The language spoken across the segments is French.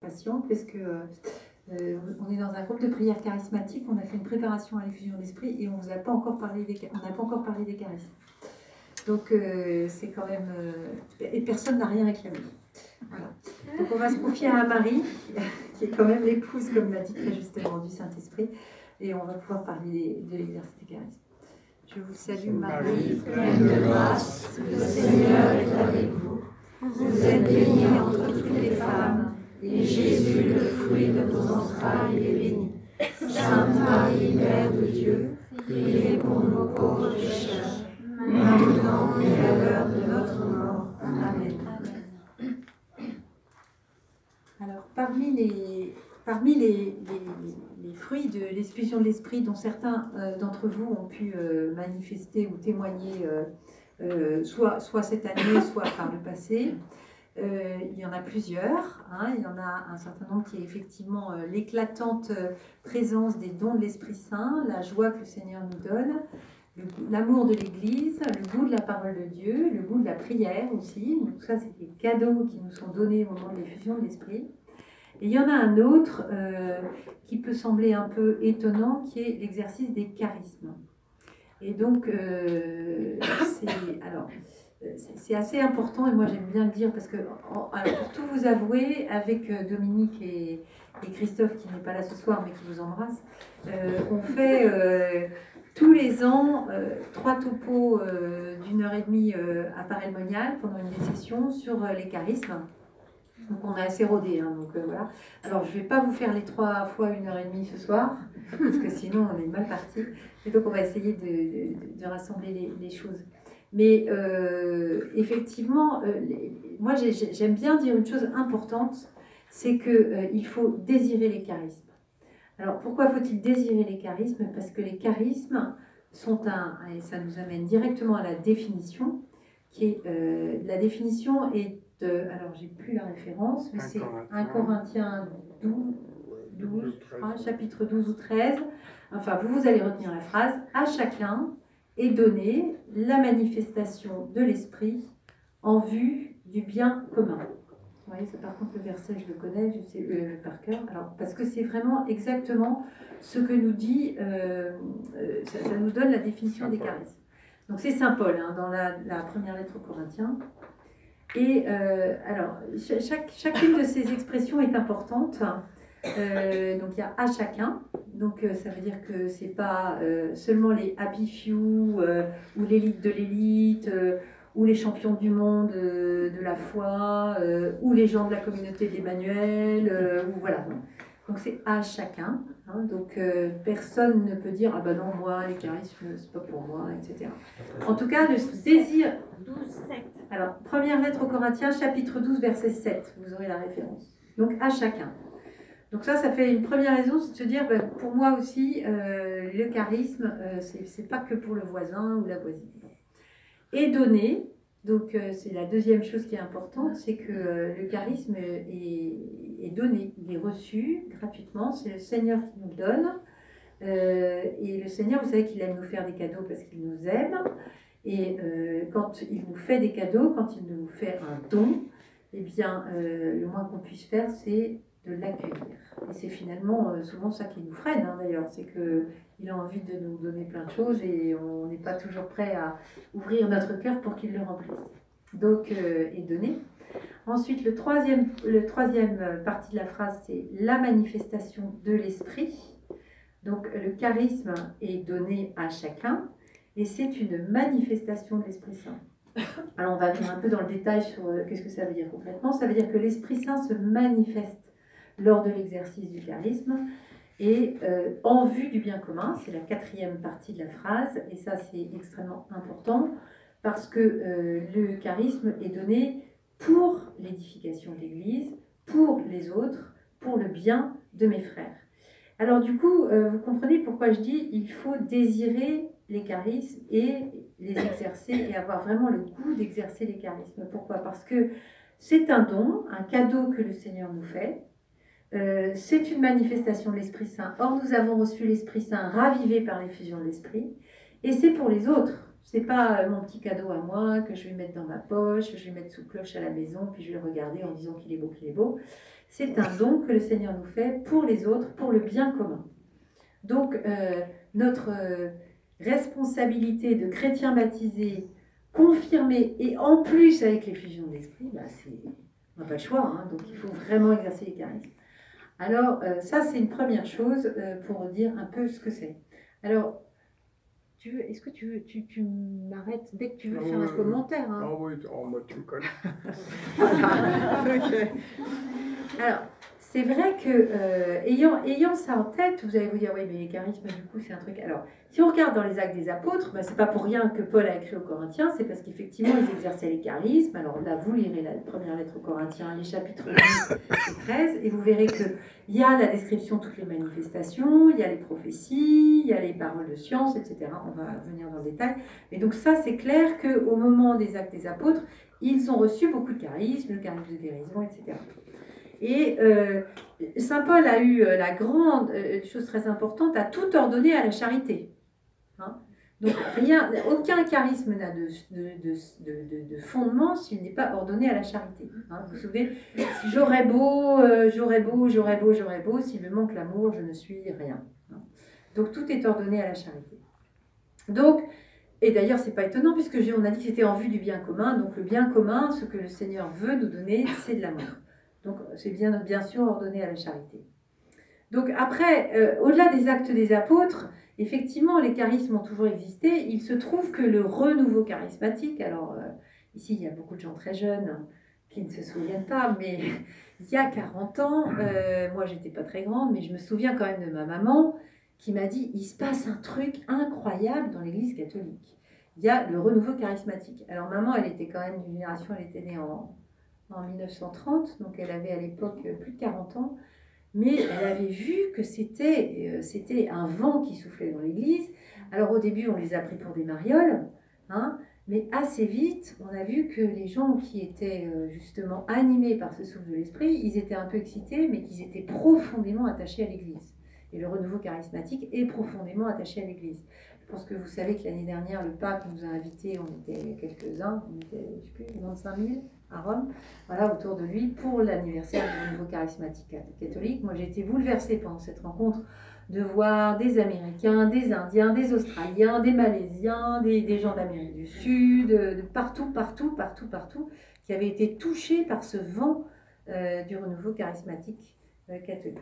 patient, parce que on est dans un groupe de prière charismatique, on a fait une préparation à l'effusion d'esprit et on n'a pas encore parlé des charismes. Donc c'est quand même... et personne n'a rien réclamé. Voilà. Donc on va se confier à Marie, qui est quand même l'épouse, comme l'a dit très justement, du Saint-Esprit, et on va pouvoir parler de l'exercice des charismes. Je vous salue Marie, pleine de grâce, le Seigneur est avec vous. Vous êtes bénie entre toutes les femmes, et Jésus, le fruit de vos entrailles, est béni. Sainte Marie, Mère de Dieu, priez pour nous pauvres pécheurs, maintenant et à l'heure de notre mort. Amen. Alors, parmi les fruits de l'expulsion de l'esprit dont certains d'entre vous ont pu manifester ou témoigner, soit cette année, soit par le passé, il y en a plusieurs. Hein, il y en a un certain nombre qui est effectivement l'éclatante présence des dons de l'Esprit Saint, la joie que le Seigneur nous donne, l'amour de l'Église, le goût de la parole de Dieu, le goût de la prière aussi. Donc ça, c'est des cadeaux qui nous sont donnés au moment de l'effusion de l'Esprit. Et il y en a un autre qui peut sembler un peu étonnant, qui est l'exercice des charismes. Et donc, c'est assez important, et moi j'aime bien le dire, parce que, alors, pour tout vous avouer, avec Dominique et Christophe, qui n'est pas là ce soir, mais qui vous embrasse, on fait tous les ans 3 topos d'1h30 à Paray-le-Monial pendant une des sessions sur les charismes. Donc on a assez rodé, hein, donc voilà. Alors je ne vais pas vous faire les 3 fois 1h30 ce soir, parce que sinon on est mal parti. Et donc on va essayer de rassembler les choses. Mais effectivement, moi j'aime bien dire une chose importante, c'est qu'il faut désirer les charismes. Alors pourquoi faut-il désirer les charismes? Parce que les charismes sont et ça nous amène directement à la définition, qui est, la définition est alors j'ai plus la référence, mais c'est 1 Corinthiens 12, chapitre 12 ou 13. Enfin, vous allez retenir la phrase. À chacun est donnée la manifestation de l'esprit en vue du bien commun. Vous voyez, ça, par contre, le verset, je le connais, je sais par cœur. Alors, parce que c'est vraiment exactement ce que nous dit, ça nous donne la définition des charismes. Donc, c'est Saint Paul, hein, dans la première lettre aux Corinthiens. Et alors, chacune de ces expressions est importante. Donc il y a à chacun. Donc ça veut dire que c'est pas seulement les happy few ou l'élite de l'élite ou les champions du monde de la foi ou les gens de la communauté d'Emmanuel ou voilà. Donc c'est à chacun. Hein, donc personne ne peut dire ah ben non moi les charismes c'est pas pour moi, etc. En tout cas le désir. 12:7. Alors première lettre aux Corinthiens chapitre 12 verset 7, vous aurez la référence. Donc à chacun. Donc ça fait une première raison, c'est de se dire ben, pour moi aussi le charisme c'est pas que pour le voisin ou la voisine. Et donner. Donc c'est la deuxième chose qui est importante, c'est que le charisme est donné, il est reçu gratuitement, c'est le Seigneur qui nous le donne. Et le Seigneur, vous savez qu'il aime nous faire des cadeaux parce qu'il nous aime. Et quand il nous fait des cadeaux, quand il nous fait un don, eh bien le moins qu'on puisse faire, c'est de l'accueillir. Et c'est finalement souvent ça qui nous freine, hein, d'ailleurs, c'est qu'il a envie de nous donner plein de choses et on n'est pas toujours prêt à ouvrir notre cœur pour qu'il le remplisse. Donc, et donner. Ensuite, le troisième partie de la phrase, c'est la manifestation de l'esprit. Donc, le charisme est donné à chacun et c'est une manifestation de l'Esprit Saint. Alors, on va venir un peu dans le détail sur qu'est-ce que ça veut dire concrètement. Ça veut dire que l'Esprit Saint se manifeste lors de l'exercice du charisme et en vue du bien commun, c'est la 4e partie de la phrase, et ça c'est extrêmement important parce que le charisme est donné pour l'édification de l'Église, pour les autres, pour le bien de mes frères. Alors du coup, vous comprenez pourquoi je dis il faut désirer les charismes et les exercer et avoir vraiment le goût d'exercer les charismes. Pourquoi? Parce que c'est un don, un cadeau que le Seigneur nous fait. C'est une manifestation de l'Esprit Saint. Or, nous avons reçu l'Esprit Saint ravivé par l'effusion de l'Esprit. Et c'est pour les autres. C'est pas mon petit cadeau à moi que je vais mettre dans ma poche, je vais mettre sous cloche à la maison, puis je vais le regarder en disant qu'il est beau, qu'il est beau. C'est un don que le Seigneur nous fait pour les autres, pour le bien commun. Donc, notre responsabilité de chrétiens baptisés, confirmés, et en plus avec l'effusion de l'esprit, bah, on n'a pas le choix, hein, donc il faut vraiment exercer les charismes. Alors, ça, c'est une première chose pour dire un peu ce que c'est. Alors, est-ce que tu m'arrêtes dès que tu veux faire un commentaire, hein? Ah oui, moi tu me connais. Alors, c'est vrai que, ayant ça en tête, vous allez vous dire, oui, mais les charismes, du coup, c'est un truc. Alors, si on regarde dans les Actes des Apôtres, bah, c'est pas pour rien que Paul a écrit aux Corinthiens, c'est parce qu'effectivement, ils exerçaient les charismes. Alors là, vous lirez la première lettre aux Corinthiens, les chapitres 10 et 13, et vous verrez qu'il y a la description de toutes les manifestations, il y a les prophéties, il y a les paroles de science, etc. On va venir dans le détail. Mais donc, ça, c'est clair qu'au moment des Actes des Apôtres, ils ont reçu beaucoup de charismes, le charisme de guérison, etc. Et Saint Paul a eu la grande chose très importante, à tout ordonner à la charité. Hein, donc aucun charisme n'a de fondement s'il n'est pas ordonné à la charité. Hein, vous vous souvenez, j'aurais beau, s'il me manque l'amour, je ne suis rien. Hein. Donc tout est ordonné à la charité. Donc, et d'ailleurs, c'est pas étonnant puisque on a dit que c'était en vue du bien commun. Donc le bien commun, ce que le Seigneur veut nous donner, c'est de l'amour. Donc, c'est bien sûr ordonné à la charité. Donc, après, au-delà des actes des apôtres, effectivement, les charismes ont toujours existé. Il se trouve que le renouveau charismatique, alors ici, il y a beaucoup de gens très jeunes qui ne se souviennent pas, mais il y a 40 ans, moi, j'étais pas très grande, mais je me souviens quand même de ma maman qui m'a dit, il se passe un truc incroyable dans l'Église catholique. Il y a le renouveau charismatique. Alors, maman, elle était quand même d'une génération, elle était née en 1930, donc elle avait à l'époque plus de 40 ans, mais elle avait vu que c'était un vent qui soufflait dans l'église. Alors au début, on les a pris pour des marioles, hein, mais assez vite, on a vu que les gens qui étaient justement animés par ce souffle de l'esprit, ils étaient un peu excités, mais qu'ils étaient profondément attachés à l'église. Et le renouveau charismatique est profondément attaché à l'église. Je pense que vous savez que l'année dernière, le pape nous a invités, on était quelques-uns, on était, je sais plus, 25 000 à Rome, voilà, autour de lui, pour l'anniversaire du renouveau charismatique catholique. Moi, j'ai été bouleversée pendant cette rencontre de voir des Américains, des Indiens, des Australiens, des Malaisiens, des gens d'Amérique du Sud, de partout, qui avaient été touchés par ce vent du renouveau charismatique catholique.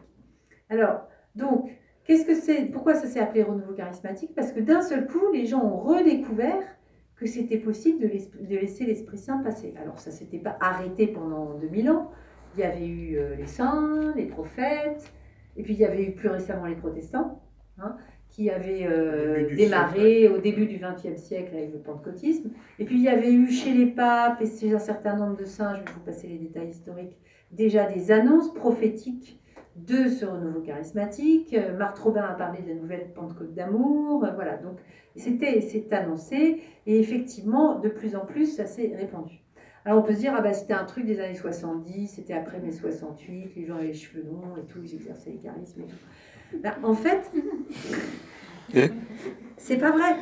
Alors, donc, qu'est-ce que c'est? Pourquoi ça s'est appelé renouveau charismatique? Parce que d'un seul coup, les gens ont redécouvert que c'était possible de laisser l'Esprit Saint passer. Alors, ça ne s'était pas arrêté pendant 2000 ans. Il y avait eu les saints, les prophètes, et puis il y avait eu plus récemment les protestants, hein, qui avaient démarré au début du XXe siècle avec le pentecôtisme. Et puis il y avait eu chez les papes et chez un certain nombre de saints, je vais vous passer les détails historiques, déjà des annonces prophétiques de ce renouveau charismatique. Marthe Robin a parlé de la nouvelle Pentecôte d'amour. Voilà, donc c'est annoncé et effectivement, de plus en plus, ça s'est répandu. Alors on peut se dire, ah ben, c'était un truc des années 70, c'était après mai 68, les gens avaient les cheveux longs et tout, ils exerçaient les charismes et tout. Ben, en fait, c'est pas vrai.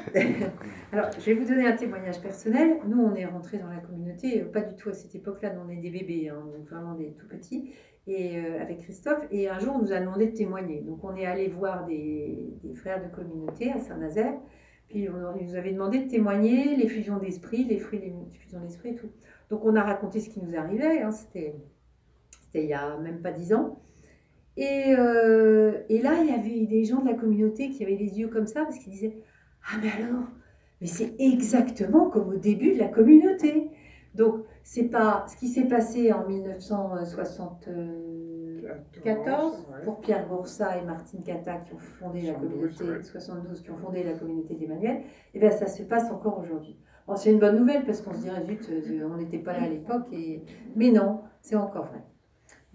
Alors, je vais vous donner un témoignage personnel. Nous, on est rentrés dans la communauté, pas du tout à cette époque-là, nous on est des bébés, hein, donc vraiment des tout petits, et avec Christophe, et un jour on nous a demandé de témoigner. Donc on est allé voir des frères de communauté à Saint-Nazaire, puis ils nous avaient demandé de témoigner les fusions d'esprit, les fruits des fusions d'esprit et tout. Donc on a raconté ce qui nous arrivait, hein, c'était il y a même pas 10 ans. Et là, il y avait des gens de la communauté qui avaient les yeux comme ça, parce qu'ils disaient « Ah mais alors, mais c'est exactement comme au début de la communauté !» Donc, c'est pas ce qui s'est passé en 1974 pour Pierre Goursat et Martine Cata qui ont fondé la communauté, 72 qui ont fondé la communauté d'Emmanuel, et bien ça se passe encore aujourd'hui. Bon, c'est une bonne nouvelle parce qu'on se dirait zut, on n'était pas là à l'époque, mais non, c'est encore vrai.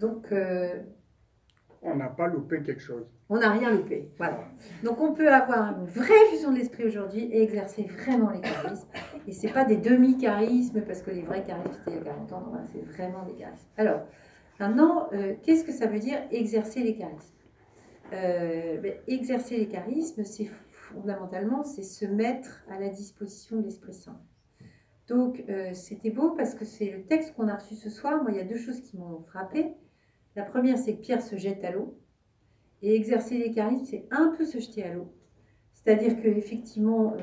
Donc, on n'a pas loupé quelque chose. On n'a rien loupé, voilà. Donc on peut avoir une vraie fusion de l'esprit aujourd'hui et exercer vraiment les charismes. Et ce n'est pas des demi-charismes, parce que les vrais charismes, c'était il y a 40 ans, voilà, c'est vraiment des charismes. Alors, maintenant, qu'est-ce que ça veut dire exercer les charismes? Exercer les charismes, c'est fondamentalement, c'est se mettre à la disposition de l'Esprit Saint. Donc, c'était beau parce que c'est le texte qu'on a reçu ce soir. Moi, il y a deux choses qui m'ont frappée. La première, c'est que Pierre se jette à l'eau. Et exercer les charismes, c'est un peu se jeter à l'eau. C'est-à-dire qu'effectivement,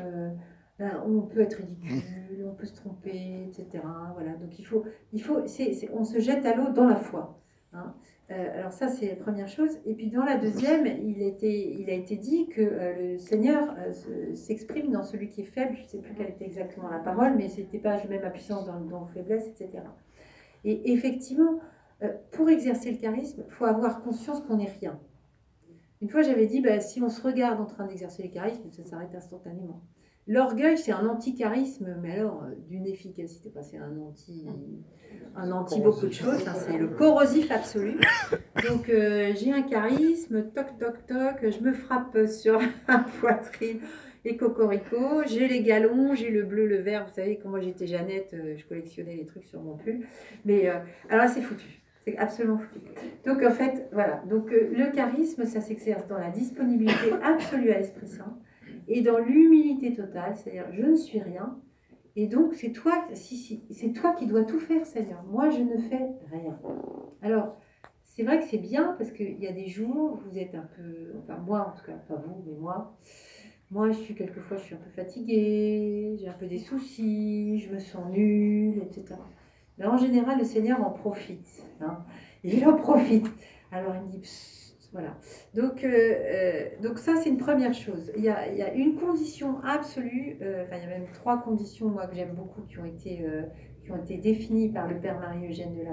on peut être ridicule, on peut se tromper, etc. Voilà. Donc on se jette à l'eau dans la foi. Hein. Alors ça, c'est la première chose. Et puis dans la deuxième, il a été dit que le Seigneur s'exprime dans celui qui est faible. Je ne sais plus quelle était exactement la parole, mais c'était pas je mets ma puissance dans vos faiblesses, etc. Et effectivement, pour exercer le charisme, il faut avoir conscience qu'on n'est rien. Une fois, j'avais dit, si on se regarde en train d'exercer le charisme, ça s'arrête instantanément. L'orgueil, c'est un anti-charisme, mais alors d'une efficacité, c'est un anti beaucoup de choses, hein, c'est le corrosif absolu. Donc, j'ai un charisme, toc, toc, toc, je me frappe sur la poitrine et cocorico, j'ai les galons, j'ai le bleu, le vert. Vous savez, quand moi j'étais Jeannette, je collectionnais les trucs sur mon pull. Mais alors là, c'est foutu. C'est absolument foutu. Donc en fait, voilà. Donc le charisme, ça s'exerce dans la disponibilité absolue à l'Esprit Saint et dans l'humilité totale, c'est-à-dire je ne suis rien. Et donc c'est toi, c'est toi qui dois tout faire, Seigneur. Moi, je ne fais rien. Alors, c'est vrai que c'est bien parce qu'il y a des jours où vous êtes un peu, enfin moi en tout cas, pas vous, mais moi quelquefois je suis un peu fatiguée, j'ai un peu des soucis, je me sens nulle, etc. Mais en général, le Seigneur en profite. Hein. Il en profite. Alors il me dit, psst, voilà. Donc ça, c'est une première chose. Il y a une condition absolue, il y a même 3 conditions, moi, que j'aime beaucoup, qui ont été définies par le Père Marie-Eugène de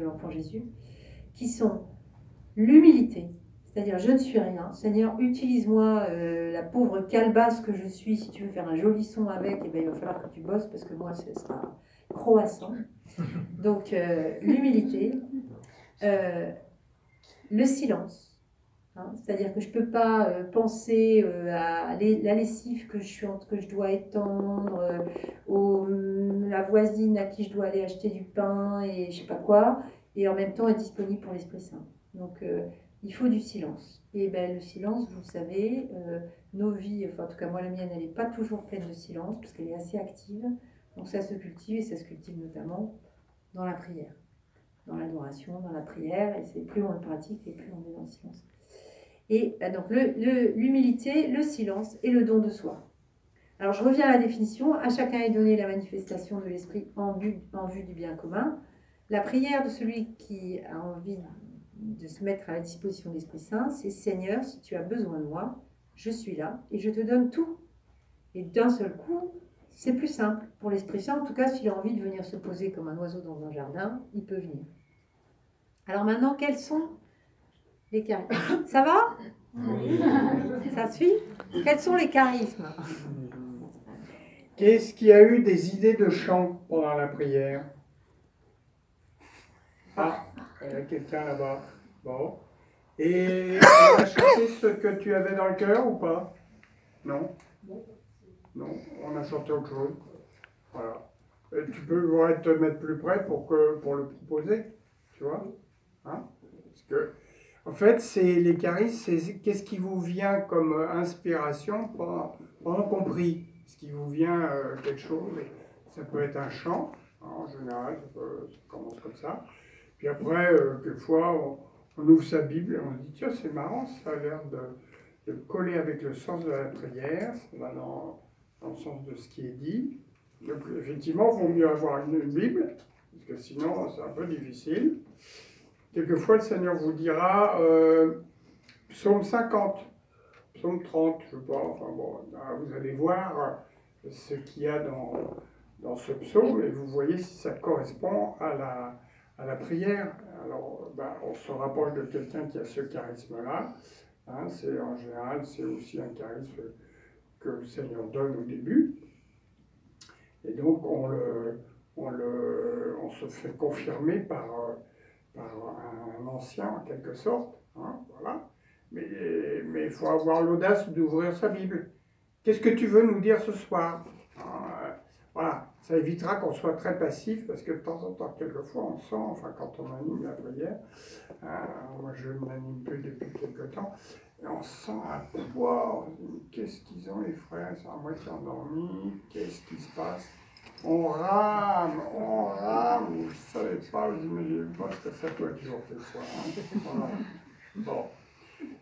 l'Enfant Jésus, qui sont l'humilité, c'est-à-dire je ne suis rien. Seigneur, utilise-moi, la pauvre calebasse que je suis. Si tu veux faire un joli son avec, il va falloir que tu bosses parce que moi, ce sera croissant. Donc, l'humilité, le silence. Hein, c'est-à-dire que je ne peux pas penser à la lessive que je dois étendre, la voisine à qui je dois aller acheter du pain et je ne sais pas quoi, et en même temps être disponible pour l'Esprit Saint. Donc, il faut du silence. Et le silence, vous le savez, nos vies, en tout cas moi la mienne, elle n'est pas toujours pleine de silence, parce qu'elle est assez active. Donc ça se cultive, et ça se cultive notamment dans la prière, dans l'adoration, dans la prière, et c'est plus on le pratique, et plus on est dans le silence. Et donc l'humilité, le silence et le don de soi. Alors je reviens à la définition. À chacun est donné la manifestation de l'esprit en vue du bien commun. La prière de celui qui a envie de se mettre à la disposition de l'Esprit Saint, c'est Seigneur, si tu as besoin de moi, je suis là et je te donne tout. Et d'un seul coup, c'est plus simple pour l'Esprit Saint. En tout cas, s'il a envie de venir se poser comme un oiseau dans un jardin, il peut venir. Alors maintenant, quels sont les charismes? Ça va? Oui. Ça suit? Quels sont les charismes? Qu'est-ce qui a eu des idées de chant pendant la prière? Ah, il y a quelqu'un là-bas. Bon. Et tu as chanté ce que tu avais dans le cœur ou pas? Non? Non, on a chanté autre chose. Voilà. Et tu peux te mettre plus près pour le proposer, tu vois? Hein? Parce que, en fait, c'est les charismes, c'est qu'est-ce qui vous vient comme inspiration pendant qu'on prie. Ce qui vous vient quelque chose, ça peut être un chant, hein, en général, ça commence comme ça. Puis après, quelquefois, on ouvre sa Bible et on se dit, tiens, c'est marrant, ça a l'air de coller avec le sens de la prière, ça va dans le sens de ce qui est dit. Donc, effectivement, il vaut mieux avoir une Bible, parce que sinon, c'est un peu difficile. Quelquefois, le Seigneur vous dira, psaume 50, psaume 30, je ne sais pas, enfin bon, vous allez voir ce qu'il y a dans ce psaume, et vous voyez si ça correspond à la prière. Alors, on se rapproche de quelqu'un qui a ce charisme-là. Hein, en général, c'est aussi un charisme que le Seigneur donne au début. Et donc, on se fait confirmer par un ancien, en quelque sorte. Hein, voilà. Mais il faut avoir l'audace d'ouvrir sa Bible. Qu'est-ce que tu veux nous dire ce soir? Voilà, ça évitera qu'on soit très passif, parce que de temps en temps, quelquefois, on sent, enfin quand on anime la prière, moi je n'anime plus depuis quelque temps, et on sent un poids, qu'est-ce qu'ils ont les frères, ils sont à moitié endormis, qu'est-ce qui se passe? on rame, vous ne savez pas, vous imaginez pas ce que ça peut être dur des fois. Hein. Voilà. Bon.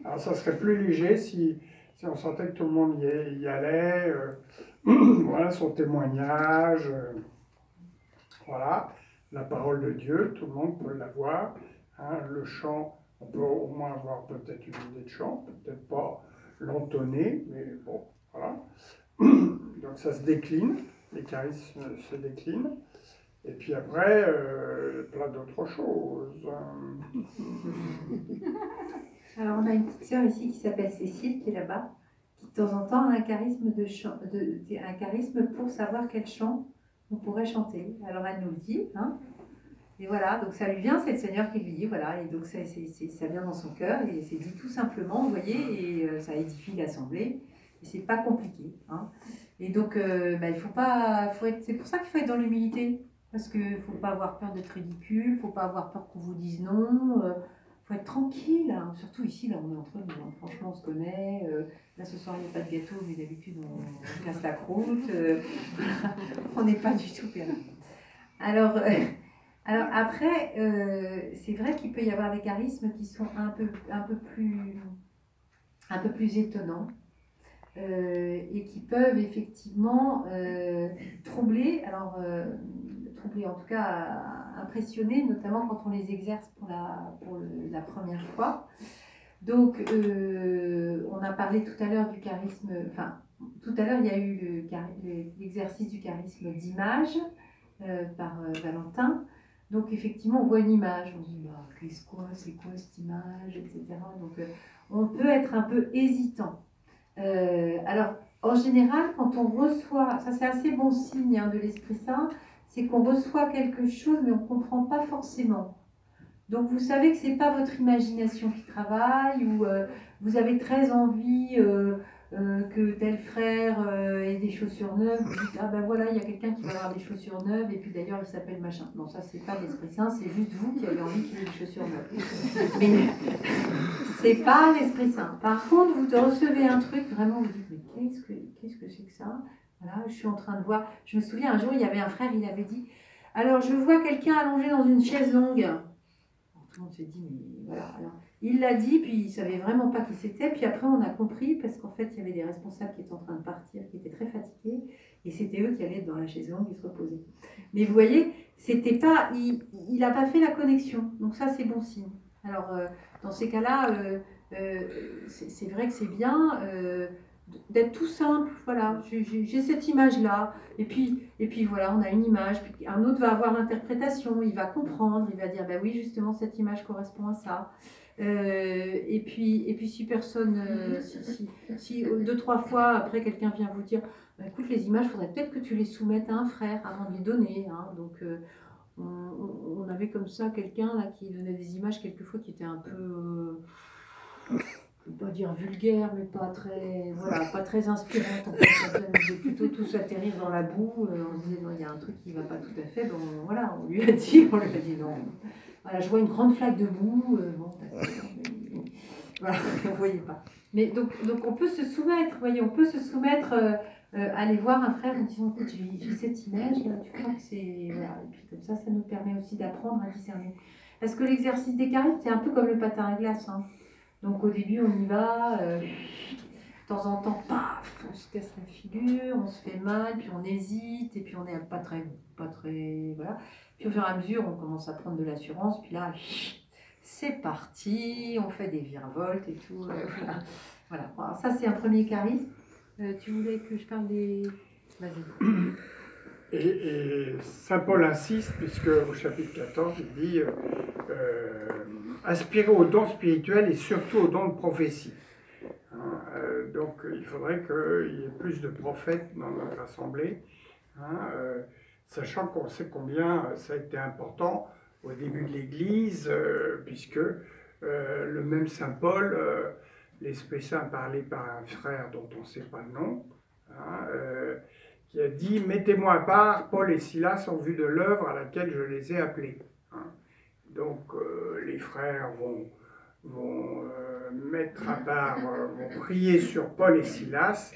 Alors ça serait plus léger si on sentait que tout le monde y allait, voilà son témoignage, voilà, la parole de Dieu, tout le monde peut l'avoir, hein, le chant, on peut au moins avoir peut-être une idée de chant, peut-être pas l'entonner, mais bon, voilà. Donc ça se décline, les charismes se déclinent, et puis après, plein d'autres choses. Alors, on a une petite sœur ici qui s'appelle Cécile, qui est là-bas, qui de temps en temps a un charisme, un charisme pour savoir quel chant on pourrait chanter. Alors, elle nous le dit, hein. Et voilà, donc ça lui vient, c'est le Seigneur qui lui dit, voilà, et donc ça vient dans son cœur, et c'est dit tout simplement, vous voyez, et ça édifie l'assemblée, et c'est pas compliqué, hein. Et donc, il faut pas, c'est pour ça qu'il faut être dans l'humilité, parce qu'il ne faut pas avoir peur d'être ridicule, il ne faut pas avoir peur qu'on vous dise non, faut être tranquille, hein. Surtout ici, là, on est entre nous, hein. Franchement, on se connaît. Là, ce soir, il n'y a pas de gâteau, mais d'habitude, on casse la croûte. On n'est pas du tout perdu. Alors après, c'est vrai qu'il peut y avoir des charismes qui sont un peu plus étonnants et qui peuvent effectivement troubler. Alors, troubler, en tout cas impressionner, notamment quand on les exerce pour la première fois. Donc, on a parlé tout à l'heure du charisme, enfin, tout à l'heure il y a eu l'exercice du charisme d'image par Valentin. Donc, effectivement, on voit une image, on dit, bah, c'est quoi cette image, etc. Donc, on peut être un peu hésitant. Alors, en général, quand on reçoit, ça c'est assez bon signe, hein, de l'Esprit Saint, c'est qu'on reçoit quelque chose, mais on ne comprend pas forcément. Donc vous savez que ce n'est pas votre imagination qui travaille, ou vous avez très envie que tel frère ait des chaussures neuves, vous dites, ah ben voilà, il y a quelqu'un qui va avoir des chaussures neuves, et puis d'ailleurs il s'appelle machin. Non, ça c'est pas l'Esprit Saint, c'est juste vous qui avez envie qu'il ait des chaussures neuves. Mais c'est pas l'Esprit Saint. Par contre, vous recevez un truc, vraiment vous dites, mais qu'est-ce que c'est que ça? Voilà, je suis en train de voir. Je me souviens, un jour, il y avait un frère, il avait dit, alors je vois quelqu'un allongé dans une chaise longue. Alors, tout le monde s'est dit, mais voilà. Alors, il l'a dit, puis il ne savait vraiment pas qui c'était. Puis après, on a compris, parce qu'en fait, il y avait des responsables qui étaient en train de partir, qui étaient très fatigués, et c'était eux qui allaient être dans la chaise longue et se reposer. Mais vous voyez, c'était pas, il n'a pas fait la connexion. Donc ça, c'est bon signe. Alors, dans ces cas-là, c'est vrai que c'est bien d'être tout simple. Voilà, j'ai cette image-là. Et puis voilà, on a une image. Puis un autre va avoir l'interprétation, il va comprendre, il va dire, bah oui, justement, cette image correspond à ça. Et puis si personne, si 2-3 fois après quelqu'un vient vous dire, bah, écoute, les images, il faudrait peut-être que tu les soumettes à un frère avant de les donner, hein. Donc on avait comme ça quelqu'un là qui donnait des images quelquefois qui étaient un peu, je ne veux pas dire vulgaires, mais pas très inspirantes. En fait, ça faisait plutôt tous atterrir dans la boue. On disait non, il y a un truc qui ne va pas tout à fait. Bon, voilà, on lui a dit non. Voilà, je vois une grande flaque de boue. Bon, voilà, on ne voyait pas. Mais donc on peut se soumettre, voyez, aller voir un frère en disant, écoute, j'ai cette image, là, tu crois que c'est... Voilà. Et puis comme ça nous permet aussi d'apprendre à discerner. Parce que l'exercice des charismes, c'est un peu comme le patin à glace, hein. Donc au début, on y va, de temps en temps, paf, on se casse la figure, on se fait mal, puis on hésite, et puis on n'est pas très... Voilà. Puis au fur et à mesure, on commence à prendre de l'assurance, puis là, c'est parti, on fait des virevoltes et tout. Voilà. Alors, ça, c'est un premier charisme. Tu voulais que je parle des... Vas-y. Et saint Paul insiste, puisque au chapitre 14, il dit aspirer aux dons spirituels et surtout aux dons de prophétie. Hein, donc il faudrait qu'il y ait plus de prophètes dans notre assemblée, hein, sachant qu'on sait combien ça a été important au début de l'Église, puisque le même saint Paul, l'Esprit Saint parlait par un frère dont on ne sait pas le nom, hein, qui a dit « Mettez-moi à part Paul et Silas en vue de l'œuvre à laquelle je les ai appelés. Hein. » Donc les frères vont mettre à part, vont prier sur Paul et Silas,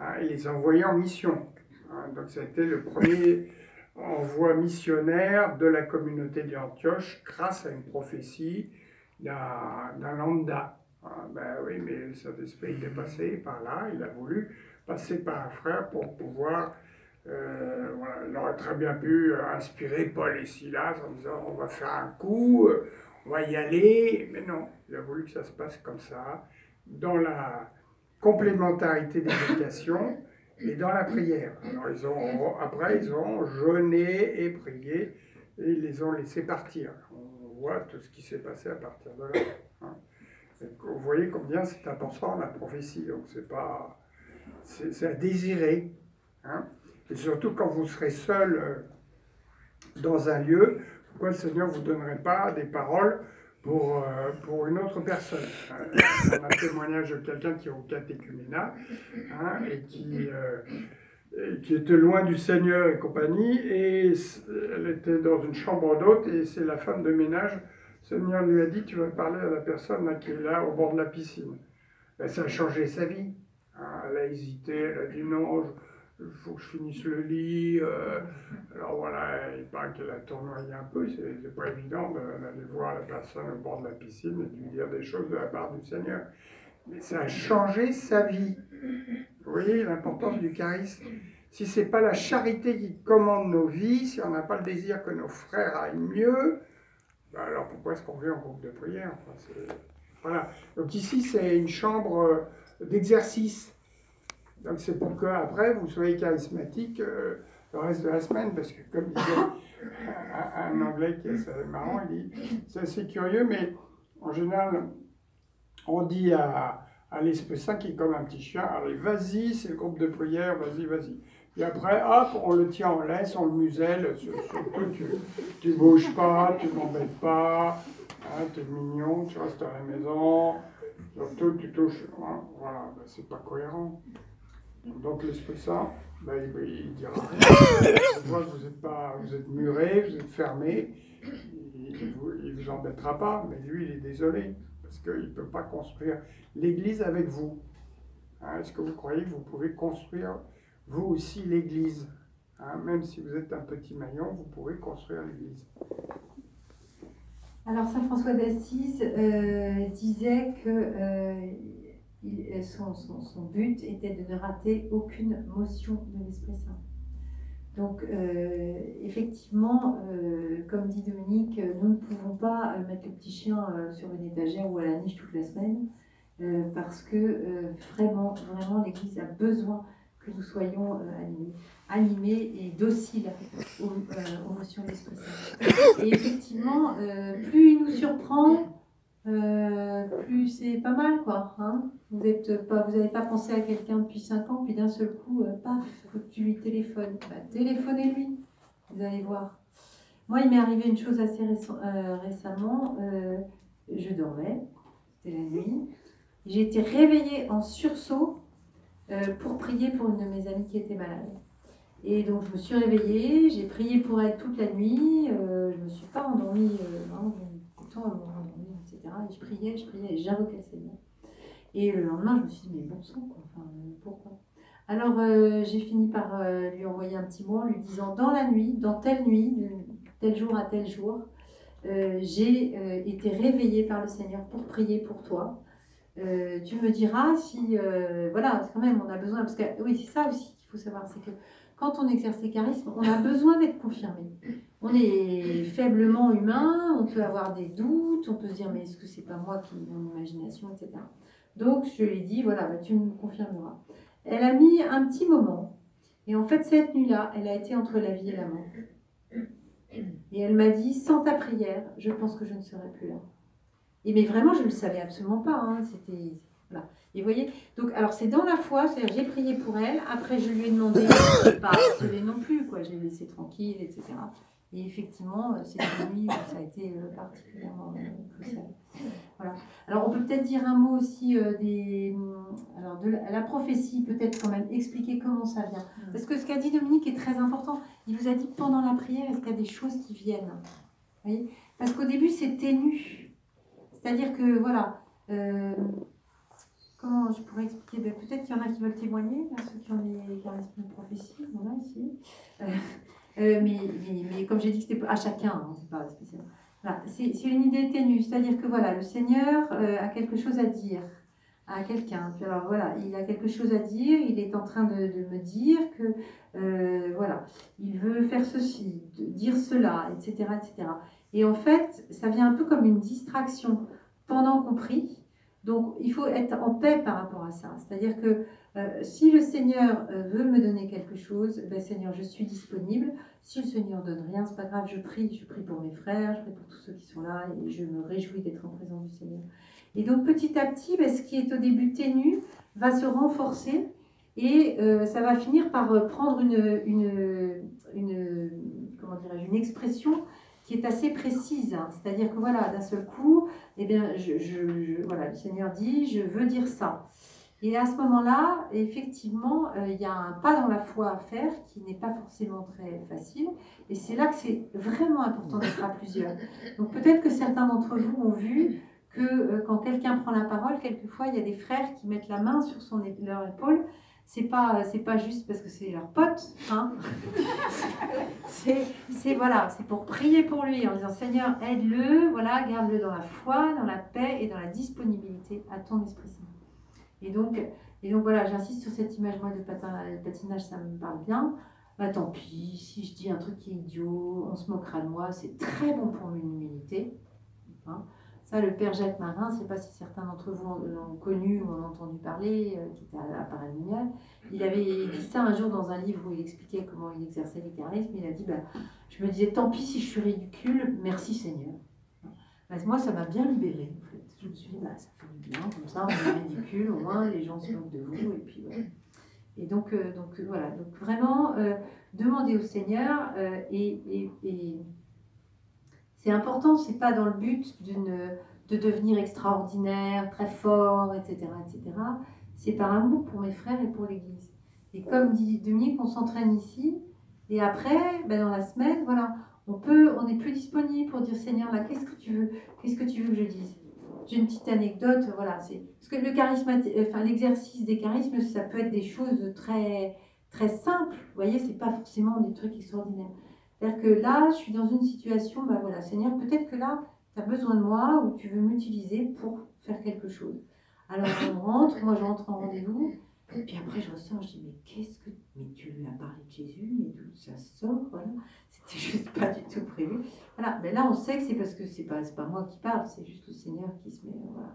hein, et les envoyer en mission. Hein. Donc ça a été le premier envoi missionnaire de la communauté d'Antioche grâce à une prophétie d'un lambda. Ah, ben oui, mais le Saint-Esprit était passé par là, il a voulu passer par un frère pour pouvoir, voilà, il aurait très bien pu inspirer Paul et Silas en disant on va faire un coup, on va y aller, mais non, il a voulu que ça se passe comme ça, dans la complémentarité des vocations et dans la prière. Alors après, ils ont jeûné et prié et ils les ont laissés partir. On voit tout ce qui s'est passé à partir de là. Hein. Vous voyez combien c'est important la prophétie, donc c'est à désirer. Hein. Et surtout quand vous serez seul dans un lieu, pourquoi le Seigneur ne vous donnerait pas des paroles pour une autre personne. On a un témoignage de quelqu'un qui est au catéchuménat hein, et qui était loin du Seigneur et compagnie, et elle était dans une chambre d'hôte, et c'est la femme de ménage, le Seigneur lui a dit, tu vas parler à la personne là, qui est là au bord de la piscine. Ben, ça a changé sa vie. Hein, elle a hésité, elle a dit non, il faut que je finisse le lit. Alors voilà, il paraît qu'elle a tournoyé un peu, c'est pas évident d'aller voir la personne au bord de la piscine et de lui dire des choses de la part du Seigneur. Mais ça a changé sa vie. Vous voyez l'importance du charisme. Si ce n'est pas la charité qui commande nos vies, si on n'a pas le désir que nos frères aillent mieux, ben alors pourquoi est-ce qu'on vient en groupe de prière? Enfin, voilà. Donc ici, c'est une chambre d'exercice. Donc c'est pour qu'après, vous soyez charismatique le reste de la semaine. Parce que comme disait un Anglais qui est assez marrant, il dit, c'est assez curieux, mais en général, on dit à l'Esprit Saint qui est comme un petit chien, allez, vas-y, c'est le groupe de prière, vas-y, vas-y. Et après, hop, on le tient en laisse, on le muselle, surtout tu ne bouges pas, tu ne m'embêtes pas, hein, tu es mignon, tu restes à la maison, surtout tu touches, hein, voilà, ben, c'est pas cohérent. Donc l'Esprit Saint, ben, il dira rien, il voit que vous êtes muré, vous êtes fermé, il vous embêtera pas, mais lui, il est désolé. Parce qu'il ne peut pas construire l'Église avec vous. Hein, est-ce que vous croyez que vous pouvez construire, vous aussi, l'Église? Hein, même si vous êtes un petit maillon, vous pouvez construire l'Église. Alors, saint François d'Assise disait que son but était de ne rater aucune motion de l'Esprit Saint. Donc, effectivement, comme dit Dominique, nous ne pouvons pas mettre le petit chien sur une étagère ou à la niche toute la semaine, parce que vraiment, l'Église a besoin que nous soyons animés et dociles aux motions de l'Esprit Saint. Et effectivement, plus il nous surprend, plus c'est pas mal, quoi. Hein, vous n'avez pas pensé à quelqu'un depuis 5 ans, puis d'un seul coup, paf, faut que tu lui téléphones. Bah, téléphonez-lui, vous allez voir. Moi, il m'est arrivé une chose assez récemment. Je dormais, c'était la nuit. J'ai été réveillée en sursaut pour prier pour une de mes amies qui était malade. Et donc, je me suis réveillée, j'ai prié pour elle toute la nuit. Je ne me suis pas endormie, tout le temps, etc. Et je priais et j'invoquais le Seigneur. Et le lendemain, je me suis dit, mais bon sang, quoi. Enfin, pourquoi? Alors, j'ai fini par lui envoyer un petit mot en lui disant, dans la nuit, dans telle nuit, de tel jour à tel jour, j'ai été réveillée par le Seigneur pour prier pour toi. Tu me diras si, voilà, quand même, on a besoin, parce que oui, c'est ça aussi qu'il faut savoir, c'est que quand on exerce les charismes, on a besoin d'être confirmé. On est faiblement humain, on peut avoir des doutes, on peut se dire, mais est-ce que c'est pas moi qui ai mon imagination, etc. Donc, je lui ai dit, voilà, bah, tu me confirmeras. Elle a mis un petit moment, et en fait, cette nuit-là, elle a été entre la vie et la mort. Et elle m'a dit, sans ta prière, je pense que je ne serai plus là. Et mais vraiment, je ne le savais absolument pas. Hein. C'était, voilà. Et vous voyez, donc, alors c'est dans la foi, c'est-à-dire j'ai prié pour elle, après je lui ai demandé, pas harceler non plus, quoi, je l'ai laissée tranquille, etc. Et effectivement, c'est une nuit où ça a été particulièrement crucial. Voilà. Alors on peut peut-être dire un mot aussi de la prophétie, peut-être quand même expliquer comment ça vient. Parce que ce qu'a dit Dominique est très important. Il vous a dit pendant la prière, est-ce qu'il y a des choses qui viennent? Vous voyez, parce qu'au début c'est ténu. C'est-à-dire que, voilà, comment je pourrais expliquer? Peut-être qu'il y en a qui veulent témoigner, là, ceux qui ont des charismes de prophétie, voilà, ici. Mais comme j'ai dit, c'était à chacun, hein, c'est pas spécial. Voilà, c'est une idée ténue, c'est-à-dire que voilà, le Seigneur a quelque chose à dire à quelqu'un. Puis alors voilà, il a quelque chose à dire, il est en train de me dire que voilà, il veut faire ceci, dire cela, etc., etc. Et en fait, ça vient un peu comme une distraction pendant qu'on prie. Donc, il faut être en paix par rapport à ça. C'est-à-dire que si le Seigneur veut me donner quelque chose, ben Seigneur, je suis disponible. Si le Seigneur donne rien, c'est pas grave, je prie pour mes frères, je prie pour tous ceux qui sont là et je me réjouis d'être en présence du Seigneur. Et donc petit à petit, ben, ce qui est au début ténu va se renforcer et ça va finir par prendre comment dirais-je, une expression qui est assez précise. Hein. C'est-à-dire que voilà, d'un seul coup, eh bien, voilà, le Seigneur dit, je veux dire ça. Et à ce moment-là, effectivement, il y a un pas dans la foi à faire qui n'est pas forcément très facile. Et c'est là que c'est vraiment important d'être à plusieurs. Donc peut-être que certains d'entre vous ont vu que quand quelqu'un prend la parole, quelquefois, il y a des frères qui mettent la main sur leur épaule. C'est pas juste parce que c'est leur pote, hein. Voilà, c'est pour prier pour lui en disant Seigneur, aide-le, voilà, garde-le dans la foi, dans la paix et dans la disponibilité à ton Esprit Saint. Et donc voilà, j'insiste sur cette image, moi, de patinage, ça me parle bien. Bah tant pis, si je dis un truc qui est idiot, on se moquera de moi, c'est très bon pour mon humilité. Hein. Ça, le père Jacques Marin, je ne sais pas si certains d'entre vous l'ont connu ou en ont entendu parler, qui était à Paray-Munial. Il avait dit ça un jour dans un livre où il expliquait comment il exerçait les charismes. Il a dit, je me disais, tant pis si je suis ridicule, merci Seigneur. Moi, ça m'a bien libérée, en fait. Je me suis dit, ça fait du bien, comme ça, on est ridicule, au moins les gens se moquent de vous, et puis voilà. Et donc voilà, donc vraiment, demander au Seigneur, et c'est important, c'est pas dans le but de devenir extraordinaire, très fort, etc., etc. C'est par amour pour mes frères et pour l'Église. Et comme dit Dominique, on s'entraîne ici, et après, dans la semaine, voilà, on est plus disponible pour dire Seigneur, là, qu'est-ce que tu veux que je dise? J'ai une petite anecdote, voilà, parce que l'exercice des charismes, ça peut être des choses très, très simples, vous voyez, c'est pas forcément des trucs extraordinaires. C'est-à-dire que là, je suis dans une situation, voilà, Seigneur, peut-être que là, tu as besoin de moi ou tu veux m'utiliser pour faire quelque chose. Alors on rentre, moi je rentre en rendez-vous, et puis après je ressors, je dis, mais tu lui as parlé de Jésus, mais d'où ça sort, voilà, c'était juste pas du tout prévu. Voilà, mais là on sait que c'est parce que c'est pas moi qui parle, c'est juste le Seigneur qui se met, voilà,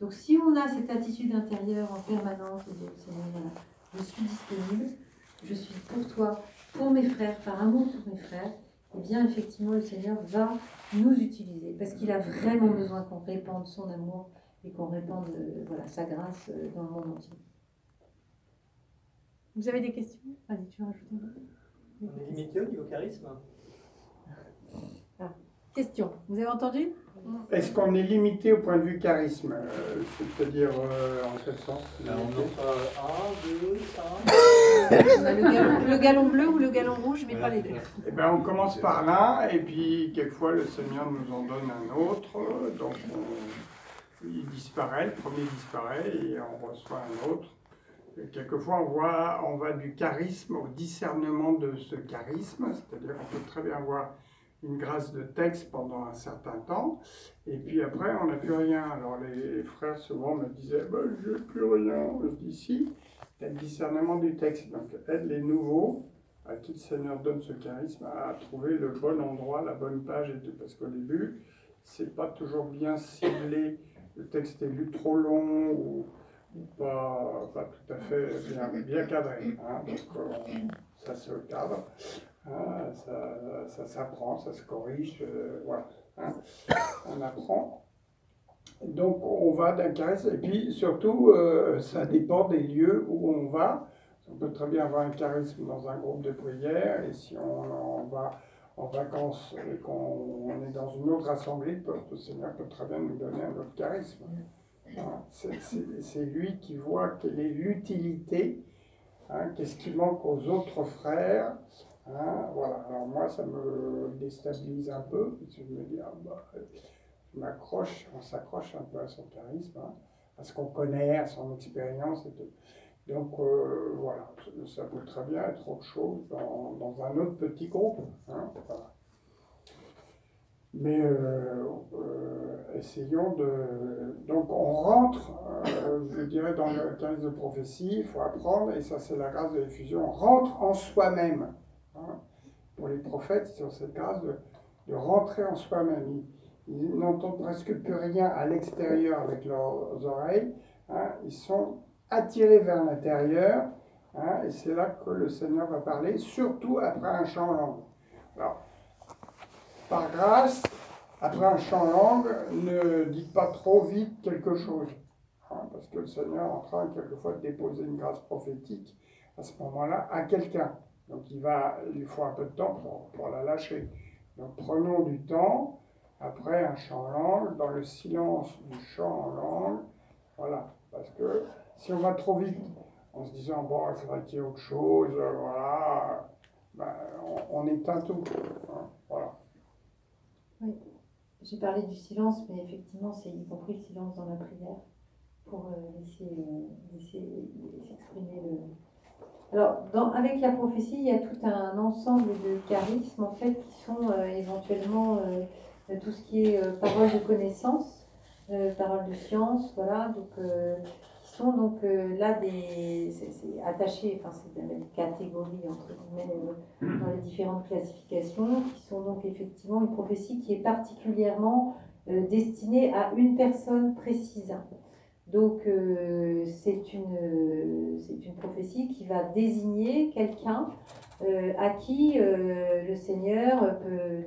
Donc si on a cette attitude intérieure en permanence, de dire, Seigneur, voilà, je suis disponible, je suis pour toi, pour mes frères, par amour pour mes frères, eh bien effectivement le Seigneur va nous utiliser parce qu'il a vraiment besoin qu'on répande son amour et qu'on répande sa grâce dans le monde entier. Vous avez des questions? Allez, tu veux rajouter? On est limité au niveau charisme? Question, vous avez entendu? Est-ce qu'on est limité au point de vue charisme? C'est-à-dire en quel sens? On entre 1, 2, 5. Le galon bleu ou le galon rouge, mais pas les deux. Eh bien, on commence par l'un, et puis quelquefois le Seigneur nous en donne un autre, donc il disparaît, le premier disparaît, et on reçoit un autre. Et quelquefois, on va du charisme au discernement de ce charisme, c'est-à-dire qu'on peut très bien voir une grâce de texte pendant un certain temps, et puis après, on n'a plus rien. Alors les frères souvent me disaient, je n'ai plus rien. Je dis, si, il y a le discernement du texte, donc aide les nouveaux, à qui le Seigneur donne ce charisme, à trouver le bon endroit, la bonne page, et tout, parce qu'au début, c'est pas toujours bien ciblé, le texte est lu trop long, ou pas tout à fait bien cadré, hein, donc ça se cadre. Ça s'apprend, ça se corrige, voilà. Hein. On apprend. Donc on va d'un charisme, et puis surtout, ça dépend des lieux où on va. On peut très bien avoir un charisme dans un groupe de prière, et si on va en vacances et qu'on est dans une autre assemblée, le Seigneur peut très bien nous donner un autre charisme. Hein. C'est lui qui voit quelle est l'utilité, hein, qu'est-ce qui manque aux autres frères. Hein, voilà, alors moi ça me déstabilise un peu, parce que je me dis, on s'accroche un peu à son charisme, hein, à ce qu'on connaît, à son expérience et tout. Donc voilà, ça peut très bien être autre chose dans un autre petit groupe. Hein, voilà. Mais essayons de... Donc on rentre, je dirais, dans le charisme de prophétie, il faut apprendre, et ça c'est la grâce de l'effusion, on rentre en soi-même. Hein. Pour les prophètes, ils ont cette grâce de rentrer en soi-même. Ils n'entendent presque plus rien à l'extérieur avec leurs oreilles. Hein. Ils sont attirés vers l'intérieur. Hein, et c'est là que le Seigneur va parler, surtout après un chant en langue. Alors, par grâce, après un chant en langue, ne dites pas trop vite quelque chose. Hein, parce que le Seigneur est en train quelquefois de déposer une grâce prophétique à ce moment-là à quelqu'un. Donc il lui faut un peu de temps pour la lâcher. Donc prenons du temps, après un chant en langue, dans le silence du chant en langue, voilà. Parce que si on va trop vite, en se disant, bon, il faudrait qu'il y ait autre chose, voilà, ben, on éteint tout. Hein, voilà. Oui, j'ai parlé du silence, mais effectivement, c'est y compris le silence dans la prière, pour laisser s'exprimer le... Alors, avec la prophétie, il y a tout un ensemble de charismes, en fait, qui sont éventuellement tout ce qui est parole de connaissance, parole de science, voilà, donc... qui sont donc là c'est attaché, enfin c'est dans les catégories entre guillemets dans les différentes classifications, qui sont donc effectivement une prophétie qui est particulièrement destinée à une personne précise. Donc c'est une prophétie qui va désigner quelqu'un à qui le Seigneur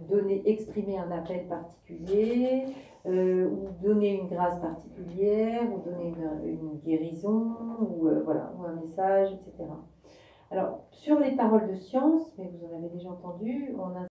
peut exprimer un appel particulier, ou donner une grâce particulière, ou donner une guérison, ou voilà, ou un message, etc. Alors, sur les paroles de science, mais vous en avez déjà entendu, on a